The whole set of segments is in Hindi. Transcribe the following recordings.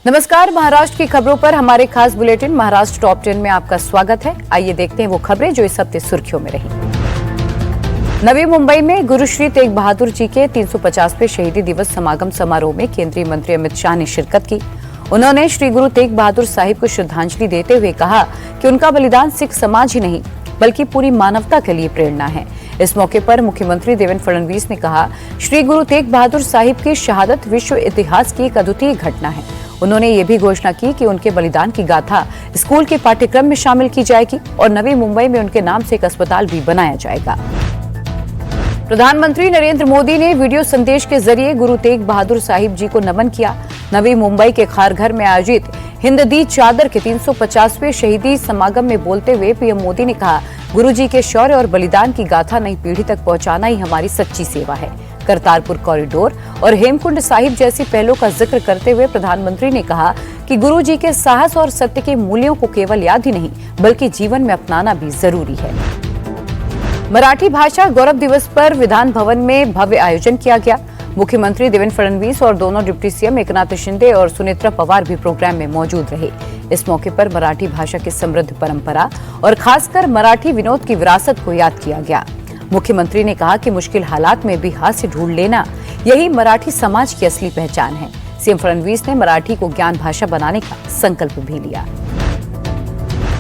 नमस्कार, महाराष्ट्र की खबरों पर हमारे खास बुलेटिन महाराष्ट्र टॉप 10 में आपका स्वागत है। आइए देखते हैं वो खबरें जो इस हफ्ते सुर्खियों में रही। नवी मुंबई में गुरु श्री तेग बहादुर जी के 350वें शहीदी दिवस समागम समारोह में केंद्रीय मंत्री अमित शाह ने शिरकत की। उन्होंने श्री गुरु तेग बहादुर साहिब को श्रद्धांजलि देते हुए कहा कि उनका बलिदान सिख समाज ही नहीं बल्कि पूरी मानवता के लिए प्रेरणा है। इस मौके पर मुख्यमंत्री देवेंद्र फडणवीस ने कहा, श्री गुरु तेग बहादुर साहिब की शहादत विश्व इतिहास की एक अद्वितीय घटना है। उन्होंने ये भी घोषणा की कि उनके बलिदान की गाथा स्कूल के पाठ्यक्रम में शामिल की जाएगी और नवी मुंबई में उनके नाम से एक अस्पताल भी बनाया जाएगा। प्रधानमंत्री नरेंद्र मोदी ने वीडियो संदेश के जरिए गुरु तेग बहादुर साहिब जी को नमन किया। नवी मुंबई के खारघर में आयोजित हिंद दी चादर के 350वें शहीदी समागम में बोलते हुए पीएम मोदी ने कहा, गुरु जी के शौर्य और बलिदान की गाथा नई पीढ़ी तक पहुंचाना ही हमारी सच्ची सेवा है। करतारपुर कॉरिडोर और हेमकुंड साहिब जैसी पहलों का जिक्र करते हुए प्रधानमंत्री ने कहा कि गुरु जी के साहस और सत्य के मूल्यों को केवल याद ही नहीं बल्कि जीवन में अपनाना भी जरूरी है। मराठी भाषा गौरव दिवस पर विधान भवन में भव्य आयोजन किया गया। मुख्यमंत्री देवेंद्र फडणवीस और दोनों डिप्टी सीएम एकनाथ शिंदे और सुनेत्रा पवार भी प्रोग्राम में मौजूद रहे। इस मौके पर मराठी भाषा की समृद्ध परंपरा और खासकर मराठी विनोद की विरासत को याद किया गया। मुख्यमंत्री ने कहा कि मुश्किल हालात में भी हास्य ढूंढ लेना यही मराठी समाज की असली पहचान है। सीएम फडणवीस ने मराठी को ज्ञान भाषा बनाने का संकल्प भी लिया।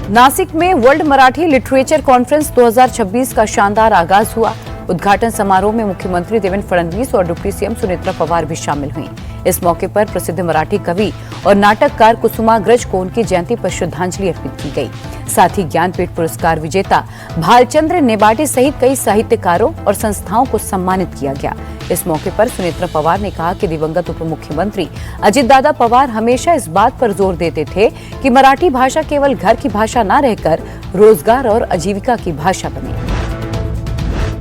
नासिक में वर्ल्ड मराठी लिटरेचर कॉन्फ्रेंस 2026 का शानदार आगाज हुआ। उद्घाटन समारोह में मुख्यमंत्री देवेंद्र फडणवीस और डिप्टी सीएम सुनेत्रा पवार भी शामिल हुई। इस मौके पर प्रसिद्ध मराठी कवि और नाटककार कुसुमाग्रज को उनकी जयंती पर श्रद्धांजलि अर्पित की गई। साथ ही ज्ञानपीठ पुरस्कार विजेता भालचंद्र नेबाटे सहित कई साहित्यकारों और संस्थाओं को सम्मानित किया गया। इस मौके पर सुनेत्रा पवार ने कहा कि दिवंगत उप मुख्यमंत्री अजित दादा पवार हमेशा इस बात पर जोर देते थे कि मराठी भाषा केवल घर की भाषा न रहकर रोजगार और आजीविका की भाषा बने।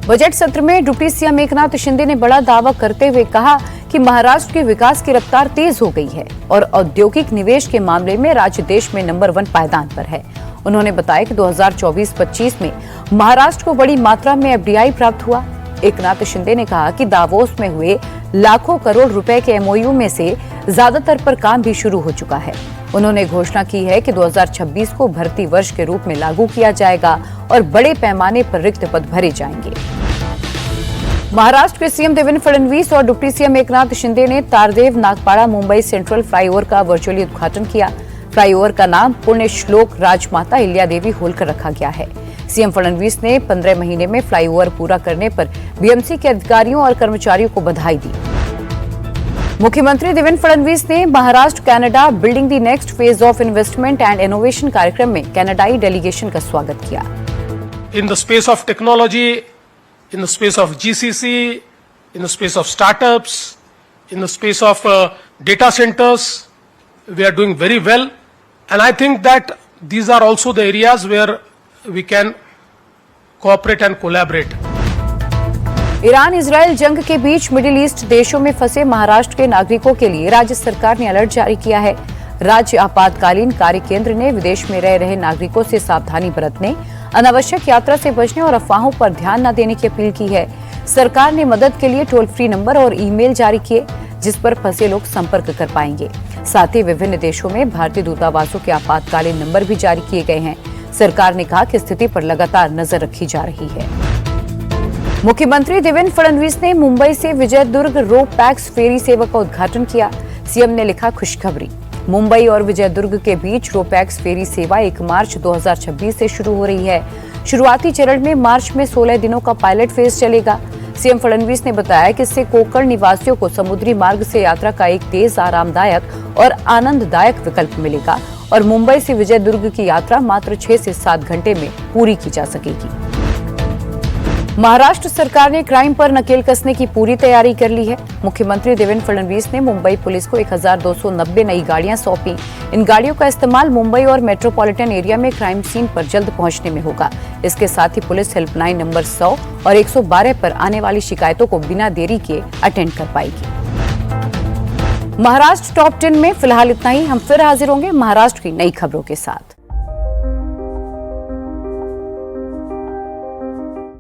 बजट सत्र में डिप्टी सीएम एकनाथ शिंदे ने बड़ा दावा करते हुए कहा कि महाराष्ट्र के विकास की रफ्तार तेज हो गई है और औद्योगिक निवेश के मामले में राज्य देश में नंबर 1 पायदान पर है। उन्होंने बताया कि 2024-25 में महाराष्ट्र को बड़ी मात्रा में एफडीआई प्राप्त हुआ। एकनाथ शिंदे ने कहा कि दावोस में हुए लाखों करोड़ रुपए के एमओयू में से ज्यादातर पर काम भी शुरू हो चुका है। उन्होंने घोषणा की है कि 2026 को भर्ती वर्ष के रूप में लागू किया जाएगा और बड़े पैमाने पर रिक्त पद भरे जाएंगे। महाराष्ट्र के सीएम देवेंद्र फडणवीस और डिप्टी सीएम एकनाथ शिंदे ने तारदेव नागपाड़ा मुंबई सेंट्रल फ्लाईओवर का वर्चुअली उद्घाटन किया। फ्लाईओवर का नाम पुण्य श्लोक राजमाता अहिल्या देवी होलकर रखा गया है। सीएम फडणवीस ने 15 महीने में फ्लाईओवर पूरा करने पर बीएमसी के अधिकारियों और कर्मचारियों को बधाई दी। मुख्यमंत्री देवेंद्र फडणवीस ने Maharashtra Canada building the next phase of investment and innovation कार्यक्रम में कनाडाई डेलीगेशन का स्वागत किया। In the space of technology, in the space of GCC, in the space of startups, in the space of data centers, we are doing very well. And I think that these are also the areas where we can cooperate and collaborate. Iran Israel जंग के बीच मिडिल ईस्ट देशों में फंसे महाराष्ट्र के नागरिकों के लिए राज्य सरकार ने अलर्ट जारी किया है। राज्य आपातकालीन कार्य केंद्र ने विदेश में रह रहे नागरिकों से सावधानी बरतने, अनावश्यक यात्रा से बचने और अफवाहों पर ध्यान न देने की अपील की है। सरकार ने मदद के लिए टोल फ्री नंबर और ईमेल जारी किए जिस पर फंसे लोग संपर्क कर पाएंगे। साथ ही विभिन्न देशों में भारतीय दूतावासों के आपातकालीन नंबर भी जारी किए गए हैं। सरकार ने कहा कि स्थिति पर लगातार नजर रखी जा रही है। मुख्यमंत्री देवेंद्र फडणवीस ने मुंबई से विजय दुर्ग रो पैक्स फेरी सेवा का उद्घाटन किया। सीएम ने लिखा, खुशखबरी, मुंबई और विजय दुर्ग के बीच रोपैक्स फेरी सेवा 1 मार्च 2026 से शुरू हो रही है। शुरुआती चरण में मार्च में 16 दिनों का पायलट फेज चलेगा। सीएम फडणवीस ने बताया कि इससे कोंकण निवासियों को समुद्री मार्ग से यात्रा का एक तेज, आरामदायक और आनंददायक विकल्प मिलेगा और मुंबई से विजय दुर्ग की यात्रा मात्र 6 से 7 घंटे में पूरी की जा सकेगी। महाराष्ट्र सरकार ने क्राइम पर नकेल कसने की पूरी तैयारी कर ली है। मुख्यमंत्री देवेंद्र फडणवीस ने मुंबई पुलिस को 1290 नई गाड़ियां सौंपी। इन गाड़ियों का इस्तेमाल मुंबई और मेट्रोपॉलिटन एरिया में क्राइम सीन पर जल्द पहुंचने में होगा। इसके साथ ही पुलिस हेल्पलाइन नंबर 100 और 112 पर आने वाली शिकायतों को बिना देरी के अटेंड कर पाएगी। महाराष्ट्र टॉप 10 में फिलहाल इतना ही। हम फिर हाजिर होंगे महाराष्ट्र की नई खबरों के साथ।